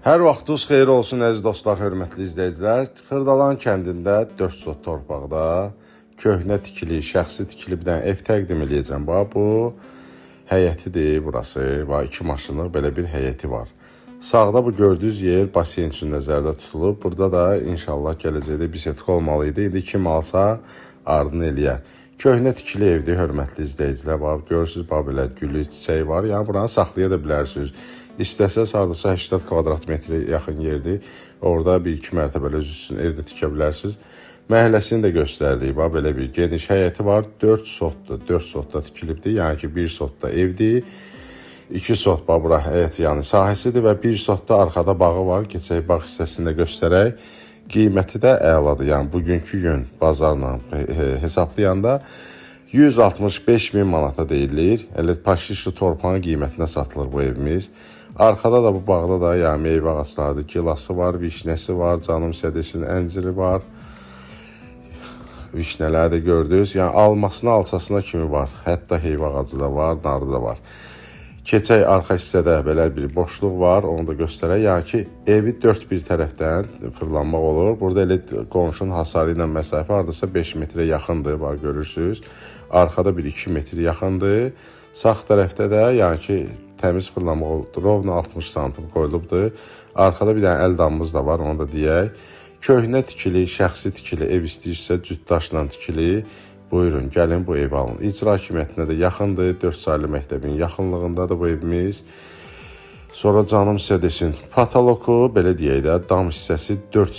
Hər vaxtınız xeyir olsun əziz dostlar, hörmətli izləyicilər. Xırdalan kəndində 4 sot torpaqda köhnə tikili, şəxsi tikili bir dənə ev təqdim edəcəm. Bu həyətidir burası. 2 maşınlıq belə bir həyəti var. Sağda bu gördüyünüz yer basen üçün nəzərdə tutulub. Burada da inşallah gələcəkdə bisetka olmalı idi. İndi kim alsa ardını eləyər. Köhnə tikili evdir, hörmətli izləyicilər. Görürsünüz, belə gülü, çiçəyi var. Yəni buranı saxlaya da bilərsiniz. İstəsəz hardasa 80 kvadrat metrə yaxın yerdir. Orada 1-2 mərtəbəli öz üçün evdə tikə bilərsiniz. Məhəlləsini də göstərdik. Belə bir geniş həyəti var. 4 sotdur. 4 sotda tikilibdir. Yəni ki, 1 sotda evdir. 2 sot bura həyət yəni sahəsidir və 1 sotda arxada bağı var. Keçək bağ hissəsini də göstərək. Qiyməti də əladır. Yəni bugünkü gün bazarla hesablayanda 165.000 manata deyilir. Elə paşişli torpağın qiymətinə satılır bu evimiz. Arkada da bu bağda da yəni meyvə ağaclarıdır. Gilası var, vişnəsi var, canım sədəsinin ənciri var. Vişnələri də gördünüz. Yəni almasına, alçasına kimi var. Hətta heyvə ağacı da var, narı da var. Keçək arxa hissədə belə bir boşluq var, onu da göstərək. Yəni ki, evi 4 bir tərəfdən fırlanmaq olur. Burada elə qonşunun hasarı ilə məsafə hardasa 5 metrə yaxındır, görürsünüz. Arkada 1-2 metr yaxındır. Sağ tərəfdə də yəni ki, təmiz fırlanmaq oldu. Rovna 60 santim qoyulubdur. Arkada bir dənə əl damımız da var, onu da deyək. Köhnə tikili, şəxsi tikili ev istəyirsə cütdaşla tikili. Buyurun, gəlin bu evi alın. İcra hakimiyyətinə də yaxındır. 4 saylı məktəbin yaxınlığındadır bu evimiz. Sonra canım sizə desin, patoloku, belə deyək də, dam hissəsi 4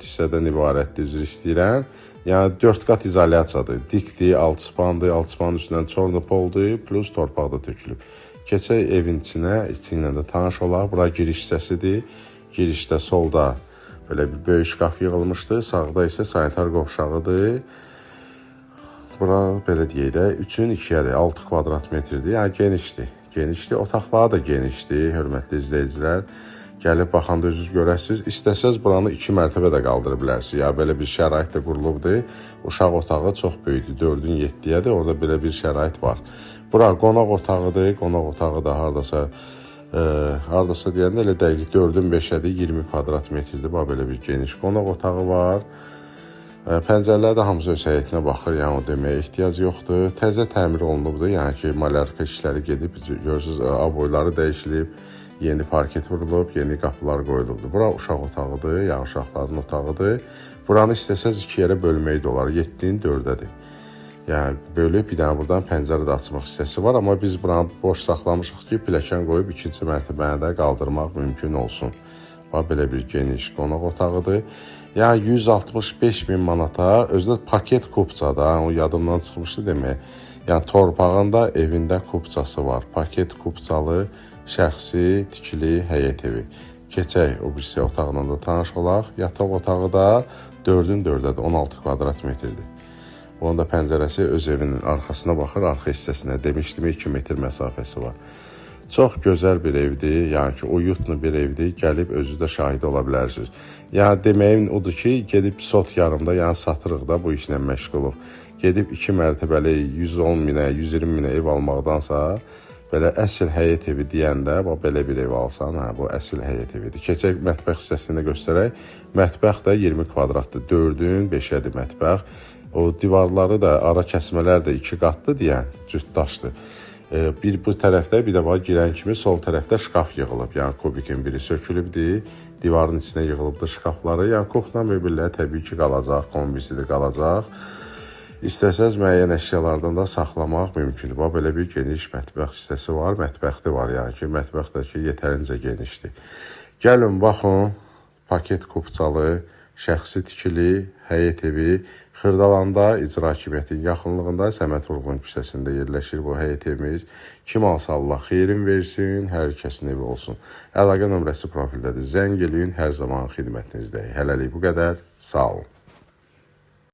hissədən ibarətdir, üzr istəyirəm. Yəni 4 qat izolyasiyadır, dikdir, alçıpandır, alçıpanın üstündən çornopoldur, plus torpaq da tökülüb. Keçək evin içinə, içi ilə də tanış olaq. Bura giriş hissəsidir. Girişdə solda belə bir böyük şkaf yığılmışdır, sağda isə sanitar qovşağıdır. Bura belə deyək də 3-ün 2-yədir, 6 kvadrat metrdir, yəni genişdir. Genişdir, otaqları da genişdir, hörmətli izləyicilər. Gəlib baxanda özünüz görəsiniz. İstəsəz buranı 2 mərtəbə də qaldırı bilərsiniz. Ya belə bir şərait də qurulubdur. Uşaq otağı çox böyükdür, 4-ün 7-yədir. Orada belə bir şərait var. Bura qonaq otağıdır. Qonaq otağı da hardasa deyəndə elə dəqiq 4-ün 5-ədir, 20 kvadrat metrdir. Belə bir geniş qonaq otağı var. Pəncərələr də hamısı öz həyətinə baxır. Yəni o deməyə ehtiyac yoxdur. Təzə təmir olunubdur. Yəni ki, malyarka işləri gedib, görürsünüz, aboyları dəyişilib. Yeni parket vurulub, yeni qapılar qoyulubdur. Bura uşaq otağıdır, yəni uşaqların otağıdır. Buranı istəsəz 2 yerə bölmək də olar, 7-nin 4-dədir. Yəni bölüb bir dənə buradan pəncərə də açmaq hissəsi var, amma biz buranı boş saxlamışıq ki, pilləkən qoyub 2-ci mərtəbəni də qaldırmaq mümkün olsun. Belə bir geniş qonaq otağıdır. Yəni 165.000 manata, özdə paket kupçada, o yadımdan çıxmışdı demək. Yəni torpağında evində kupçası var, paket kupçalı, şəxsi, tikili həyət evi. Keçək o birisi otağından da tanış olaq. Yataq otağı da 4-ün 4-dədir, 16 kvadrat metrdir. Onun da pəncərəsi öz evinin arxasına baxır, arxa hissəsinə. Demişdim, 2 metr məsafəsi var. Çox gözəl bir evdir, yəni ki, uyutlu bir evdir. Gəlib özü də şahid ola bilərsiniz. Yəni deməyim odur ki, gedib sot yarımda, yəni satırıq da bu işlə məşğuluq. Gedib 2 mərtəbəli 110 minə, 120 minə ev almaqdansa, belə əsl həyət evi deyəndə, belə bir ev alsan, bu əsl həyət evidir. Keçək mətbəx hissəsini də göstərək. Mətbəx də 20 kvadratdır, 4-ün 5-ədir mətbəx. O divarları da, ara kəsmələr də 2 qatdır deyən, cütdaşdır. Bir bu tərəfdə, bir də var, girən kimi sol tərəfdə şkaf yığılıb. Yəni kubikin biri sökülübdür, divarın içinə yığılıbdır şkafları. Yəni kuxna möbillər təbii ki qalacaq, kombisi də qalacaq. İstəsəz müəyyən əşyalardan da saxlamaq mümkündür. Belə bir geniş mətbəx hissəsi var, mətbəxti var. Yəni ki, mətbəx də ki, yetərincə genişdir. Gəlin, baxın, paket kupçalı, şəxsi tikili, həyət evi, Xırdalanda icra hakimiyyətinin yaxınlığında Səməd Vurğun küçəsində yerləşir bu həyət evimiz. Kim alsa Allah xeyrin versin, hər kəsin evi olsun. Əlaqə nömrəsi profildədir. Zəng eləyin, hər zaman xidmətinizdəyik. Hələlik bu qədər, sağ olun.